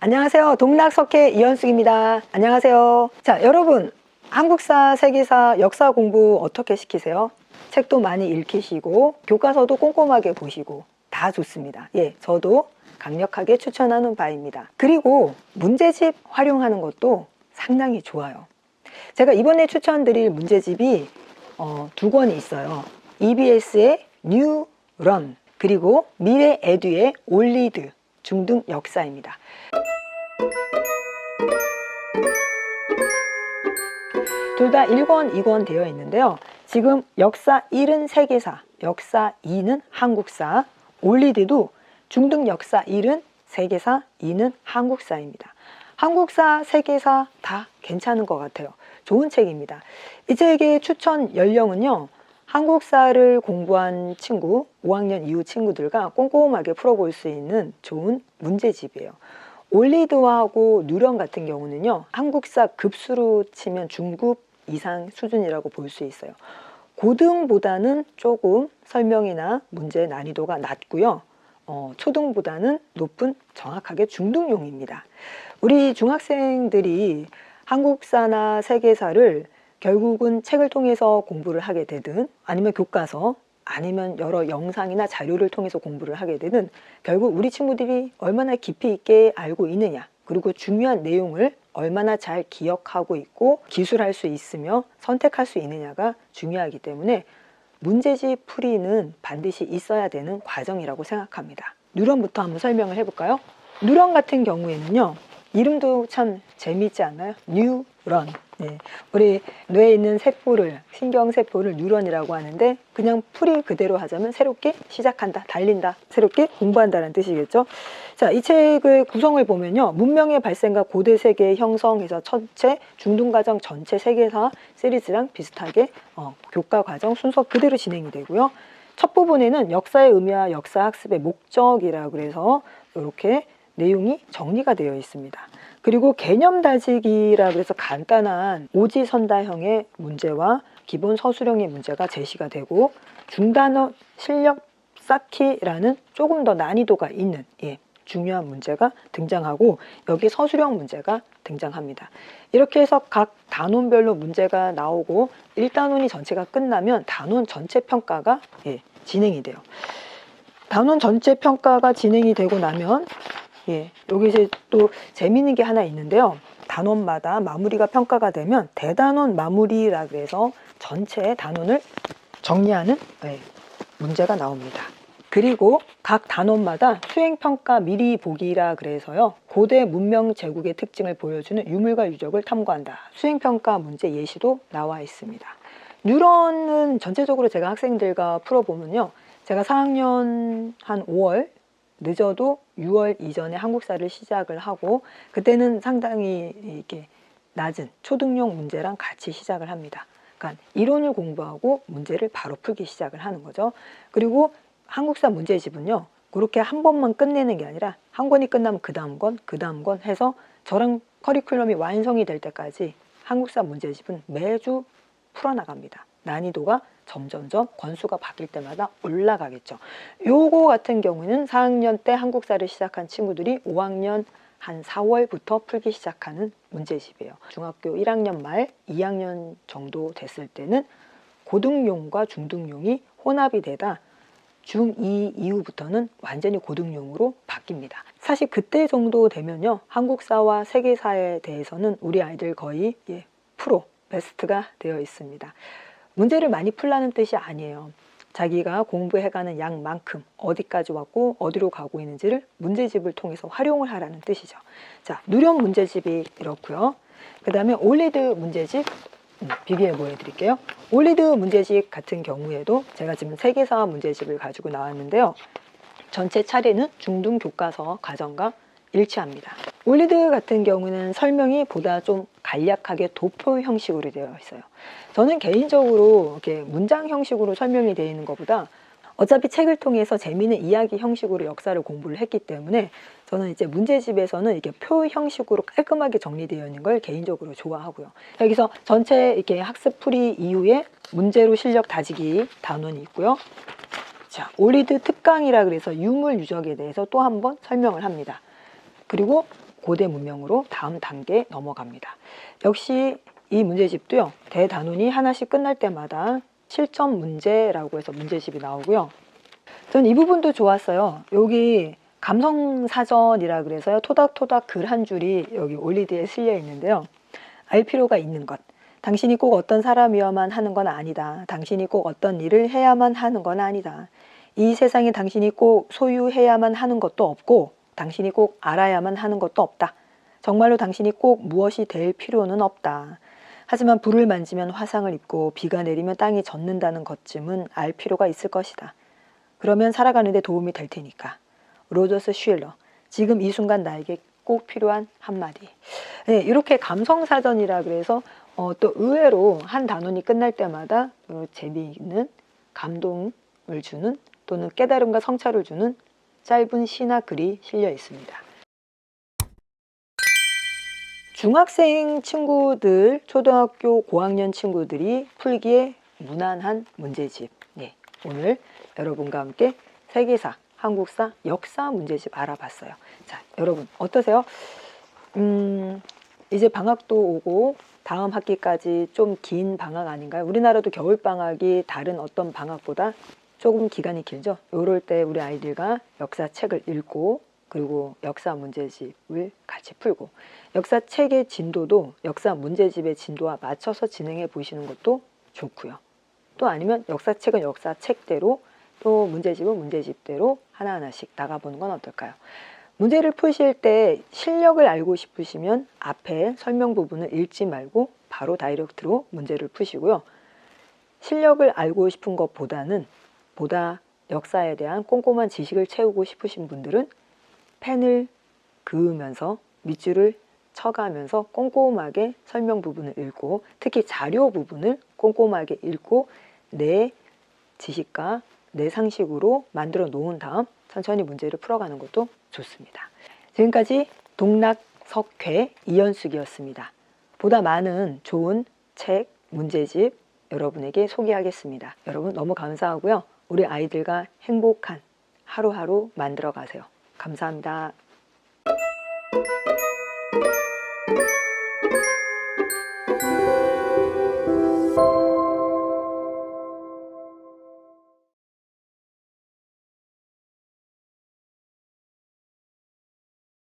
안녕하세요. 동락석회 이현숙입니다. 안녕하세요. 자, 여러분, 한국사, 세계사, 역사 공부 어떻게 시키세요? 책도 많이 읽히시고 교과서도 꼼꼼하게 보시고 다 좋습니다. 예, 저도 강력하게 추천하는 바입니다. 그리고 문제집 활용하는 것도 상당히 좋아요. 제가 이번에 추천드릴 문제집이 두 권이 있어요. EBS의 New Run 그리고 미래 에듀의 올리드 중등 역사입니다. 둘 다 1권, 2권 되어 있는데요. 지금 역사 1은 세계사, 역사 2는 한국사, 올리드도 중등 역사 1은 세계사, 2는 한국사입니다. 한국사, 세계사 다 괜찮은 것 같아요. 좋은 책입니다. 이 책의 추천 연령은요. 한국사를 공부한 친구, 5학년 이후 친구들과 꼼꼼하게 풀어볼 수 있는 좋은 문제집이에요. 올리드하고 누런 같은 경우는요. 한국사 급수로 치면 중급 이상 수준이라고 볼 수 있어요. 고등보다는 조금 설명이나 문제 난이도가 낮고요. 초등보다는 높은 정확하게 중등용입니다. 우리 중학생들이 한국사나 세계사를 결국은 책을 통해서 공부를 하게 되든 아니면 교과서 아니면 여러 영상이나 자료를 통해서 공부를 하게 되든 결국 우리 친구들이 얼마나 깊이 있게 알고 있느냐 그리고 중요한 내용을 얼마나 잘 기억하고 있고 기술할 수 있으며 선택할 수 있느냐가 중요하기 때문에 문제집 풀이는 반드시 있어야 되는 과정이라고 생각합니다. 누런부터 한번 설명을 해볼까요? 누런 같은 경우에는요. 이름도 참 재미있지 않나요? 뉴런. 네. 우리 뇌에 있는 세포를, 신경세포를 뉴런이라고 하는데 그냥 풀이 그대로 하자면 새롭게 시작한다, 달린다, 새롭게 공부한다는 뜻이겠죠. 자, 이 책의 구성을 보면요. 문명의 발생과 고대 세계의 형성에서 전체 중등과정 전체 세계사 시리즈랑 비슷하게 교과 과정 순서 그대로 진행이 되고요. 첫 부분에는 역사의 의미와 역사 학습의 목적이라고 그래서 이렇게 내용이 정리가 되어 있습니다. 그리고 개념 다지기라 그래서 간단한 오지선다형의 문제와 기본 서술형의 문제가 제시가 되고 중단어 실력 쌓기라는 조금 더 난이도가 있는 중요한 문제가 등장하고 여기 서술형 문제가 등장합니다. 이렇게 해서 각 단원별로 문제가 나오고 1단원이 전체가 끝나면 단원 전체 평가가 진행이 돼요. 단원 전체 평가가 진행이 되고 나면 여기 이제 또 재미있는 게 하나 있는데요. 단원마다 마무리가 평가가 되면 대단원 마무리라 그래서 전체 단원을 정리하는 문제가 나옵니다. 그리고 각 단원마다 수행평가 미리 보기라 그래서요. 고대 문명 제국의 특징을 보여주는 유물과 유적을 탐구한다. 수행평가 문제 예시도 나와 있습니다. 뉴런은 전체적으로 제가 학생들과 풀어보면요. 제가 4학년 한 5월 늦어도 6월 이전에 한국사를 시작을 하고 그때는 상당히 이렇게 낮은 초등용 문제랑 같이 시작을 합니다. 그러니까 이론을 공부하고 문제를 바로 풀기 시작을 하는 거죠. 그리고 한국사 문제집은요. 그렇게 한 번만 끝내는 게 아니라 한 권이 끝나면 그 다음 권 해서 저랑 커리큘럼이 완성이 될 때까지 한국사 문제집은 매주 풀어나갑니다. 난이도가 점점점 권수가 바뀔 때마다 올라가겠죠. 요거 같은 경우는 4학년 때 한국사를 시작한 친구들이 5학년 한 4월부터 풀기 시작하는 문제집이에요. 중학교 1학년 말 2학년 정도 됐을 때는 고등용과 중등용이 혼합이 되다 중2 이후부터는 완전히 고등용으로 바뀝니다. 사실 그때 정도 되면요. 한국사와 세계사에 대해서는 우리 아이들 거의 프로, 베스트가 되어 있습니다. 문제를 많이 풀라는 뜻이 아니에요. 자기가 공부해가는 양만큼 어디까지 왔고 어디로 가고 있는지를 문제집을 통해서 활용을 하라는 뜻이죠. 자, 누령 문제집이 이렇고요. 그 다음에 올리드 문제집 비교해 보여드릴게요. 올리드 문제집 같은 경우에도 제가 지금 세계사 문제집을 가지고 나왔는데요. 전체 차례는 중등 교과서 과정과 일치합니다. 올리드 같은 경우는 설명이 보다 좀 간략하게 도표 형식으로 되어 있어요. 저는 개인적으로 이렇게 문장 형식으로 설명이 되어 있는 것보다 어차피 책을 통해서 재미있는 이야기 형식으로 역사를 공부를 했기 때문에 저는 이제 문제집에서는 이렇게 표 형식으로 깔끔하게 정리되어 있는 걸 개인적으로 좋아하고요. 여기서 전체 이렇게 학습 풀이 이후에 문제로 실력 다지기 단원이 있고요. 자, 올리드 특강이라 그래서 유물 유적에 대해서 또 한 번 설명을 합니다. 그리고 고대 문명으로 다음 단계에 넘어갑니다. 역시 이 문제집도요, 대단원이 하나씩 끝날 때마다 실전 문제라고 해서 문제집이 나오고요. 전 이 부분도 좋았어요. 여기 감성사전이라 그래서요, 토닥토닥 글 한 줄이 여기 올리드에 실려 있는데요. 알 필요가 있는 것. 당신이 꼭 어떤 사람이어야만 하는 건 아니다. 당신이 꼭 어떤 일을 해야만 하는 건 아니다. 이 세상에 당신이 꼭 소유해야만 하는 것도 없고 당신이 꼭 알아야만 하는 것도 없다. 정말로 당신이 꼭 무엇이 될 필요는 없다. 하지만 불을 만지면 화상을 입고 비가 내리면 땅이 젖는다는 것쯤은 알 필요가 있을 것이다. 그러면 살아가는 데 도움이 될 테니까. 로저스 쉴러. 지금 이 순간 나에게 꼭 필요한 한마디. 네, 이렇게 감성사전이라 그래서 또 의외로 한 단원이 끝날 때마다 재미있는 감동을 주는 또는 깨달음과 성찰을 주는 짧은 시나 글이 실려 있습니다. 중학생 친구들, 초등학교 고학년 친구들이 풀기에 무난한 문제집. 네, 오늘 여러분과 함께 세계사, 한국사, 역사 문제집 알아봤어요. 자, 여러분 어떠세요? 이제 방학도 오고 다음 학기까지 좀 긴 방학 아닌가요? 우리나라도 겨울방학이 다른 어떤 방학보다 조금 기간이 길죠. 이럴 때 우리 아이들과 역사책을 읽고 그리고 역사 문제집을 같이 풀고 역사책의 진도도 역사 문제집의 진도와 맞춰서 진행해 보시는 것도 좋고요. 또 아니면 역사책은 역사책대로 또 문제집은 문제집대로 하나하나씩 나가보는 건 어떨까요? 문제를 푸실 때 실력을 알고 싶으시면 앞에 설명 부분을 읽지 말고 바로 다이렉트로 문제를 푸시고요. 실력을 알고 싶은 것보다는 보다 역사에 대한 꼼꼼한 지식을 채우고 싶으신 분들은 펜을 그으면서 밑줄을 쳐가면서 꼼꼼하게 설명 부분을 읽고 특히 자료 부분을 꼼꼼하게 읽고 내 지식과 내 상식으로 만들어 놓은 다음 천천히 문제를 풀어가는 것도 좋습니다. 지금까지 동락석회 이현숙이었습니다. 보다 많은 좋은 책, 문제집 여러분에게 소개하겠습니다. 여러분 너무 감사하고요. 우리 아이들과 행복한 하루하루 만들어 가세요. 감사합니다.